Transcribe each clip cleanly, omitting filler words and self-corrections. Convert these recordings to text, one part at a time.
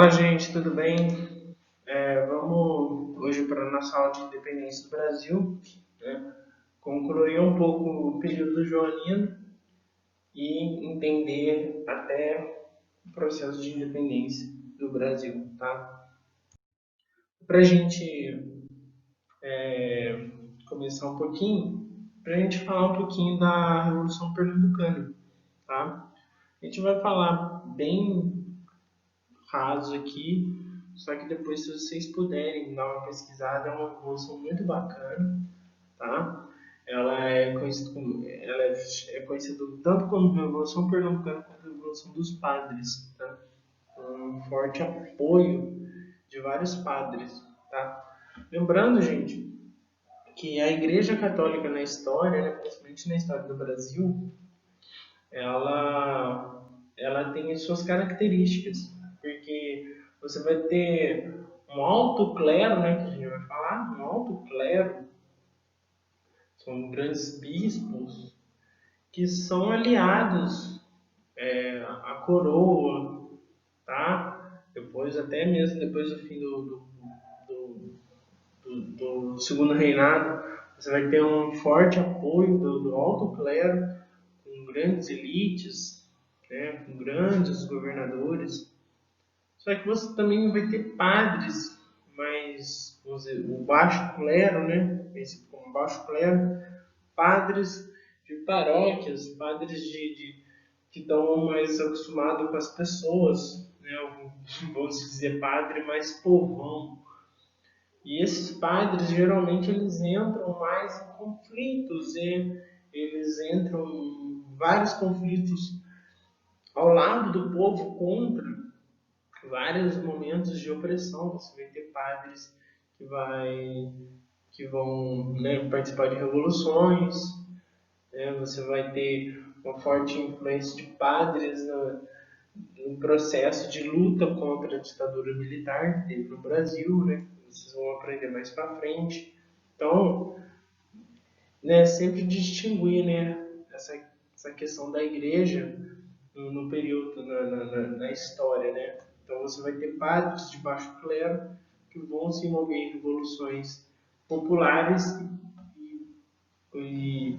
Fala, gente, tudo bem? Vamos hoje para a nossa aula de independência do Brasil, né? Concluir um pouco o período joanino e entender até o processo de independência do Brasil, tá? Para a gente começar um pouquinho, para a gente falar um pouquinho da Revolução Pernambucana, tá? A gente vai falar bem raso aqui, só que depois, se vocês puderem dar uma pesquisada, é uma revolução muito bacana, tá? Ela é conhecida tanto como Revolução Pernambucana quanto Revolução dos Padres, tá? Um forte apoio de vários padres, tá? Lembrando, gente, que a Igreja Católica na história, né, principalmente na história do Brasil, ela tem as suas características, porque você vai ter um alto clero, né, que a gente vai falar, um alto clero, são grandes bispos que são aliados à coroa, tá? Depois, até mesmo depois do fim do segundo reinado, você vai ter um forte apoio do alto clero, com grandes elites, né, com grandes governadores. Só que você também vai ter padres, mas vamos dizer, o baixo clero, né, conhecido como baixo clero, padres de paróquias, padres que estão mais acostumados com as pessoas, né, vamos dizer padre mais povão. E esses padres geralmente eles entram mais em conflitos, e eles entram em vários conflitos ao lado do povo contra vários momentos de opressão. Você vai ter padres que, que vão, né, participar de revoluções, né? Você vai ter uma forte influência de padres no processo de luta contra a ditadura militar que teve no Brasil, né? Vocês vão aprender mais para frente. Então, né, sempre distinguir, né, essa questão da igreja no período, na história, né? Então você vai ter padres de baixo clero que vão se envolver em revoluções populares e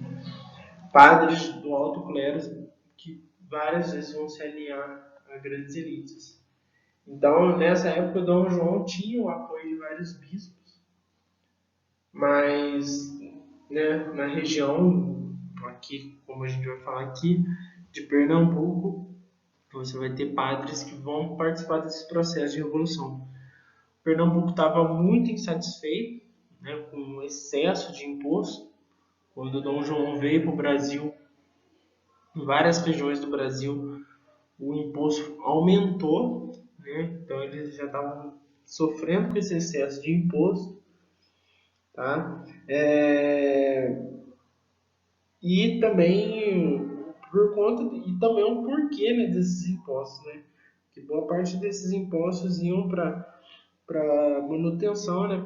padres do alto clero que várias vezes vão se alinhar a grandes elites. Então, nessa época, Dom João tinha o apoio de vários bispos, mas, né, na região, aqui, como a gente vai falar aqui, de Pernambuco, você vai ter padres que vão participar desse processo de revolução. Pernambuco estava muito insatisfeito, né, com o excesso de imposto. Quando Dom João veio para o Brasil, em várias regiões do Brasil, o imposto aumentou, né? Então eles já estavam sofrendo com esse excesso de imposto, tá? E também por conta e também o porquê, né, desses impostos, né? Que boa parte desses impostos iam para manutenção, né?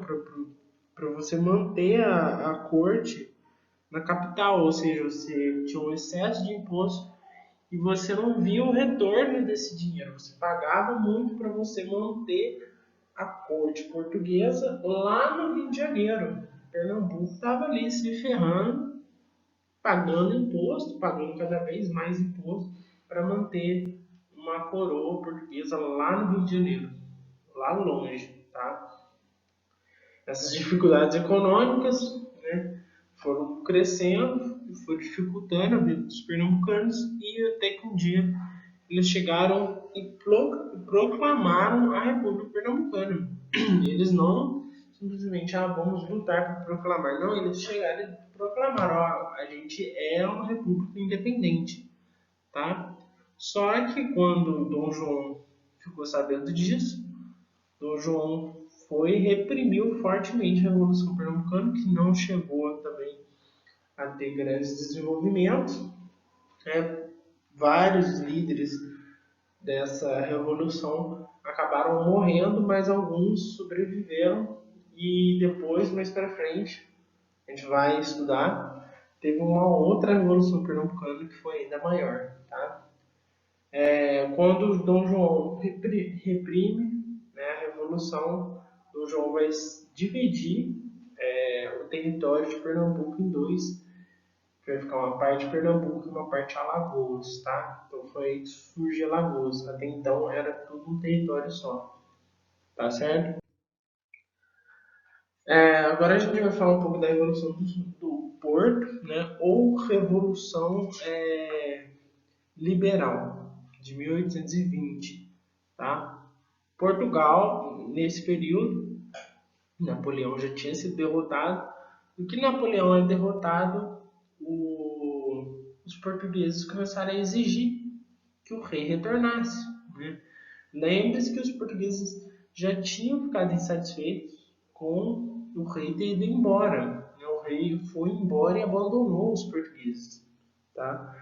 Para você manter a corte na capital, ou seja, você tinha um excesso de imposto e você não via o retorno desse dinheiro. Você pagava muito para você manter a corte portuguesa lá no Rio de Janeiro. Pernambuco estava ali se ferrando, pagando imposto, pagando cada vez mais imposto para manter uma coroa portuguesa lá no Rio de Janeiro, lá longe, tá? Essas dificuldades econômicas, né, foram crescendo e foi dificultando a vida dos pernambucanos e até que um dia eles chegaram e proclamaram a República Pernambucana. Eles não simplesmente vamos lutar para proclamar, não, eles chegaram e proclamaram, ó, a gente é uma república independente, tá? Só que quando Dom João ficou sabendo disso, Dom João foi e reprimiu fortemente a Revolução Pernambucana, que não chegou também a ter grandes desenvolvimentos. Né? Vários líderes dessa revolução acabaram morrendo, mas alguns sobreviveram e depois, mais para frente, a gente vai estudar, teve uma outra revolução pernambucana que foi ainda maior. Tá? Quando Dom João reprime, Revolução, Dom João vai dividir o território de Pernambuco em dois, que vai ficar uma parte Pernambuco e uma parte Alagoas, tá? Então foi aí que surge Alagoas. Até então era tudo um território só, tá certo? Agora a gente vai falar um pouco da Revolução do Porto, né? Ou Revolução Liberal, de 1820, tá? Portugal, nesse período, Napoleão já tinha sido derrotado. E que Napoleão é derrotado, os portugueses começaram a exigir que o rei retornasse, né? Lembre-se que os portugueses já tinham ficado insatisfeitos com o rei ter ido embora, né? O rei foi embora e abandonou os portugueses, tá?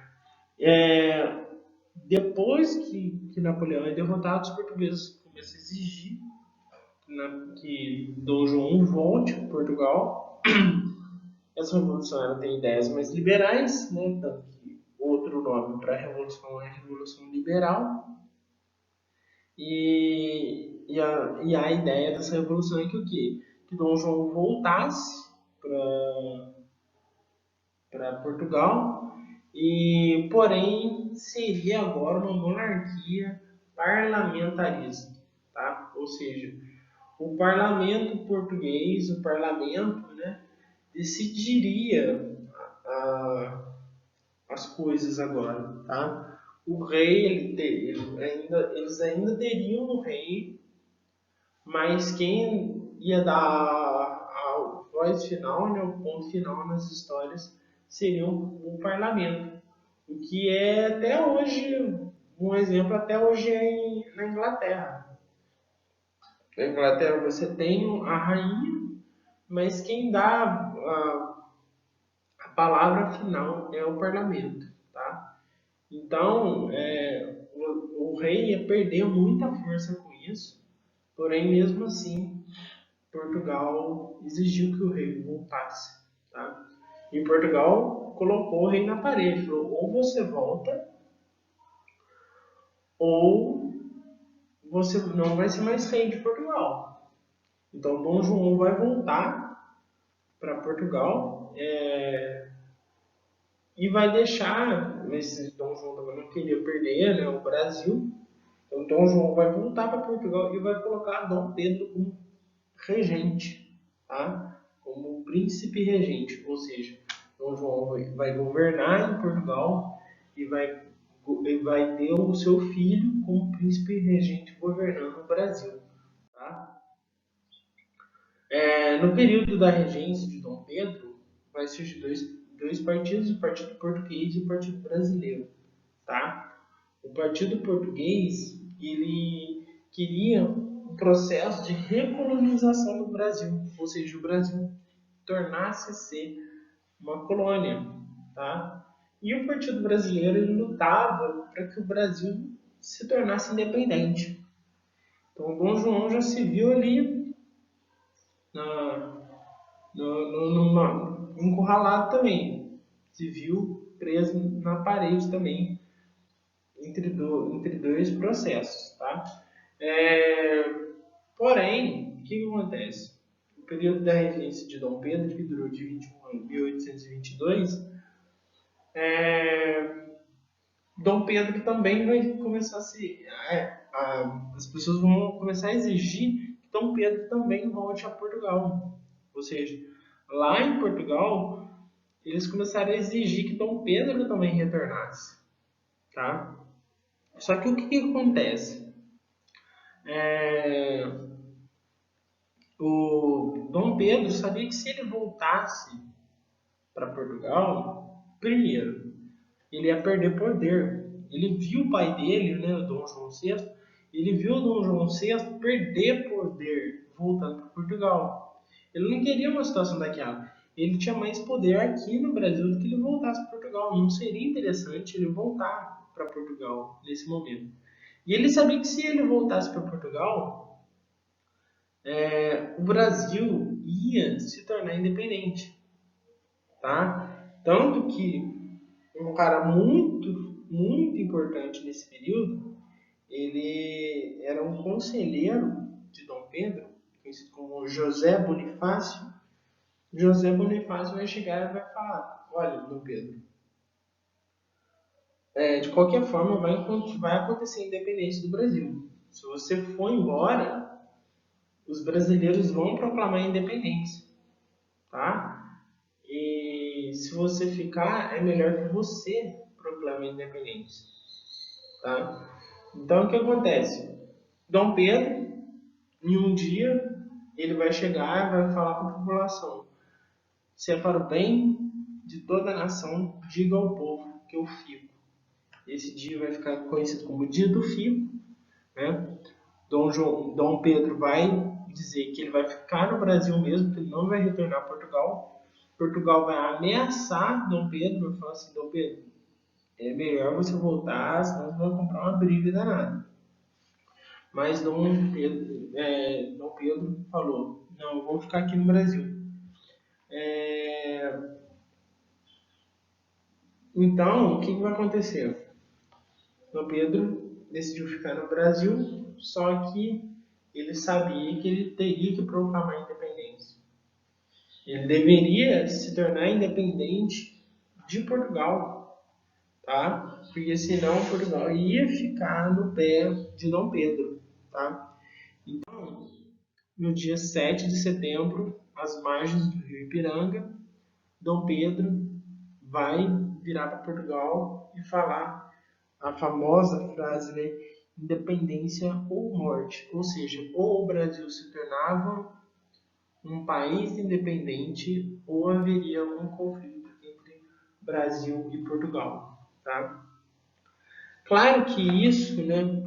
Depois que Napoleão é derrotado, os portugueses começam a exigir, né, que Dom João volte para Portugal. Essa revolução ela tem ideias mais liberais, né, tanto que outro nome para a revolução é a Revolução Liberal. E a ideia dessa revolução é que o quê? Que Dom João voltasse para Portugal, e porém seria agora uma monarquia parlamentarista, tá? Ou seja, o parlamento português, o parlamento, né, decidiria as coisas agora, tá? O rei, eles ainda teriam um rei, mas quem ia dar a voz final, né, o ponto final nas histórias, seria o parlamento. O que é até hoje, um exemplo até hoje na Inglaterra. Na Inglaterra você tem a rainha, mas quem dá a palavra final é o parlamento, tá? Então, o rei ia perder muita força com isso, porém, mesmo assim, Portugal exigiu que o rei voltasse, tá? E Portugal colocou o rei na parede, falou: ou você volta, ou você não vai ser mais rei de Portugal. Então, Dom João vai voltar para Portugal, e vai deixar, esse Dom João também não queria perder, né, o Brasil. Então, Dom João vai voltar para Portugal e vai colocar Dom Pedro como regente, tá? Como príncipe regente, ou seja, Dom João vai governar em Portugal e vai ter o seu filho como príncipe regente governando o Brasil, tá? No período da regência de Dom Pedro, vai surgir dois partidos, o Partido Português e o Partido Brasileiro, tá? O Partido Português, ele queria um processo de recolonização do Brasil, ou seja, o Brasil tornasse ser uma colônia, tá? E o Partido Brasileiro ele lutava para que o Brasil se tornasse independente. Então, Dom João já se viu ali na, encurralado também, se viu preso na parede também, entre dois processos, tá? Porém, o que acontece? O período da regência de Dom Pedro, que durou de 21 a 1822, Dom Pedro também vai começar a se. As pessoas vão começar a exigir que Dom Pedro também volte a Portugal. Ou seja, lá em Portugal, eles começaram a exigir que Dom Pedro também retornasse. Tá? Só que o que acontece? É, o Dom Pedro sabia que se ele voltasse para Portugal, primeiro, ele ia perder poder. Ele viu o pai dele, né, o Dom João VI, ele viu o Dom João VI perder poder voltando para Portugal. Ele não queria uma situação daquela. Ele tinha mais poder aqui no Brasil do que ele voltasse para Portugal. Não seria interessante ele voltar para Portugal nesse momento. E ele sabia que se ele voltasse para Portugal, o Brasil ia se tornar independente, tá? Tanto que um cara muito, muito importante nesse período, ele era um conselheiro de Dom Pedro, conhecido como José Bonifácio, José Bonifácio vai chegar e vai falar: olha, Dom Pedro, de qualquer forma vai acontecer a independência do Brasil. Se você for embora, os brasileiros vão proclamar a independência, tá? E se você ficar, é melhor que você proclame a independência, tá? Então, o que acontece? Dom Pedro, em um dia, ele vai chegar e vai falar para a população: se é para o bem de toda a nação, diga ao povo que eu fico. Esse dia vai ficar conhecido como Dia do Fico, né? Dom Pedro vai dizer que ele vai ficar no Brasil mesmo, que ele não vai retornar a Portugal. Portugal vai ameaçar Dom Pedro, vai falar assim: Dom Pedro, é melhor você voltar, senão você vai comprar uma briga danada. Mas Dom Pedro falou: não, eu vou ficar aqui no Brasil. Então, o que vai acontecer? Dom Pedro decidiu ficar no Brasil, só que ele sabia que ele teria que proclamar a independência. Ele deveria se tornar independente de Portugal, tá? Porque senão Portugal ia ficar no pé de Dom Pedro, tá? Então, no dia 7 de setembro, às margens do rio Ipiranga, Dom Pedro vai virar para Portugal e falar a famosa frase, né? Independência ou morte. Ou seja, ou o Brasil se tornava um país independente ou haveria um conflito entre Brasil e Portugal, tá? Claro que isso, né,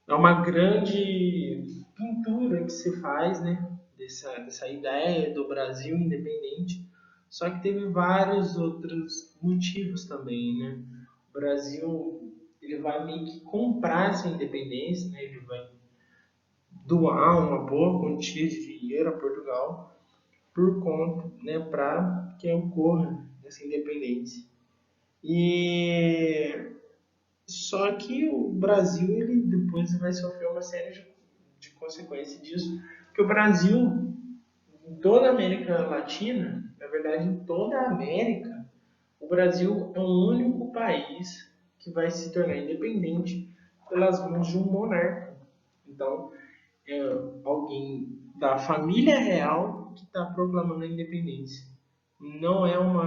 é uma grande pintura que se faz, né, dessa ideia do Brasil independente, só que teve vários outros motivos também, né? O Brasil, ele vai meio que comprar essa independência, né? Ele vai doar uma boa quantia de dinheiro a Portugal por conta, né, para que ocorra essa independência. E só que o Brasil ele depois vai sofrer uma série de consequências disso, porque o Brasil, em toda a América Latina, na verdade em toda a América, o Brasil é o único país que vai se tornar independente pelas mãos de um monarca. Então, é alguém da família real que está proclamando a independência. Não é um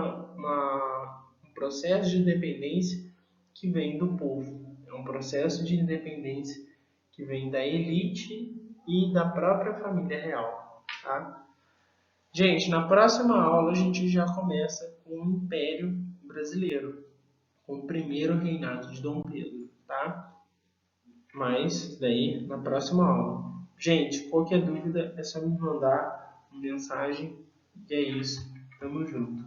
processo de independência que vem do povo. É um processo de independência que vem da elite e da própria família real. Tá? Gente, na próxima aula a gente já começa com o Império Brasileiro, com o primeiro reinado de Dom Pedro. Tá? Mas daí na próxima aula. Gente, qualquer dúvida é só me mandar uma mensagem. E é isso. Tamo junto.